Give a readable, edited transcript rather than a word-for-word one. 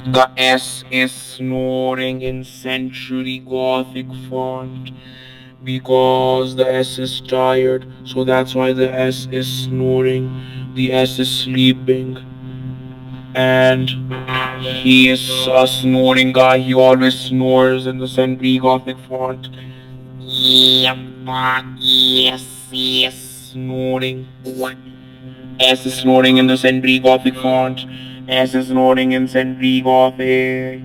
The S is snoring in Century Gothic font because the S is tired, so that's why the S is snoring. The S is sleeping, and he is a snoring guy. He always snores in the Century Gothic font. Yep, yes, yes, snoring. S is snoring in the Century Gothic font. S is snoring in Century Gothic.